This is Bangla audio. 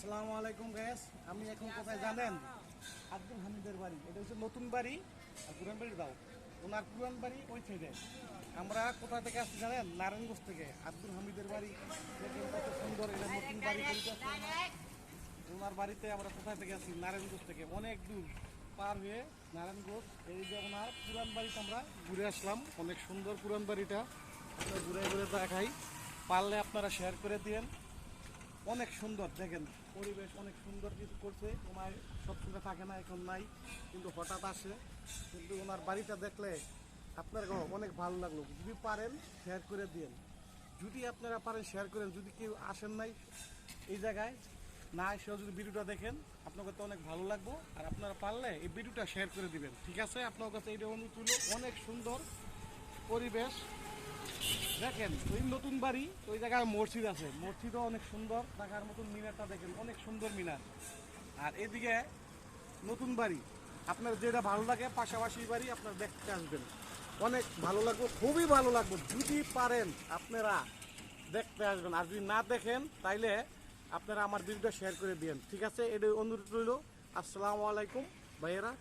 আসসালামু আলাইকুম গ্যাস। আমি এখন কোথায় জানেন? আব্দুল হামিদের বাড়ি। এটা হচ্ছে নতুন বাড়ি আর পুরান বাড়ির দাও। ওনার পুরান বাড়ি ওই সাইডে। আমরা কোথা থেকে আসছি জানেন? নারায়ণগঞ্জ থেকে। আব্দুল হামিদের বাড়ি দেখেন কত সুন্দর। এটা নতুন বাড়ি পরিকল্পনা। ওনার বাড়িতে আমরা কোথায় থেকে আসছি? নারায়ণগঞ্জ থেকে। অনেক দূর পার হয়ে নারায়ণগঞ্জ এই যে ওনার পুরান বাড়িতে আমরা ঘুরে আসলাম। অনেক সুন্দর পুরান বাড়িটা। আমরা ঘুরে ঘুরে দেখাই। পারলে আপনারা শেয়ার করে দিন। অনেক সুন্দর দেখেন, পরিবেশ অনেক সুন্দর কিছু করছে। ওনার সবসময় থাকে না, এখন নাই, কিন্তু হঠাৎ আসে। কিন্তু ওনার বাড়িটা দেখলে আপনার অনেক ভালো লাগলো। যদি পারেন শেয়ার করে দিন। যদি আপনারা পারেন শেয়ার করেন। যদি কেউ আসেন নাই এই জায়গায়, না এসেও যদি ভিডিওটা দেখেন, আপনার কাছে অনেক ভালো লাগবো। আর আপনারা পারলে এই ভিডিওটা শেয়ার করে দিবেন, ঠিক আছে? আপনার কাছে এইটা অনুরোধ হলো। অনেক সুন্দর পরিবেশ দেখেন। ওই নতুন বাড়ি, ওই জায়গায় মসজিদ আছে, মসজিদও অনেক সুন্দর। দেখার মতন মিনারটা দেখেন, অনেক সুন্দর মিনার। আর এদিকে নতুন বাড়ি, আপনার যেটা ভালো লাগে পাশাপাশি বাড়ি আপনার দেখতে আসবেন, অনেক ভালো লাগবে, খুবই ভালো লাগবে। যদি পারেন আপনারা দেখতে আসবেন। আর যদি না দেখেন তাইলে আপনারা আমার ভিডিওটা শেয়ার করে দিন, ঠিক আছে? এটা অনুরোধ রইল। আসসালামু আলাইকুম ভাইয়েরা।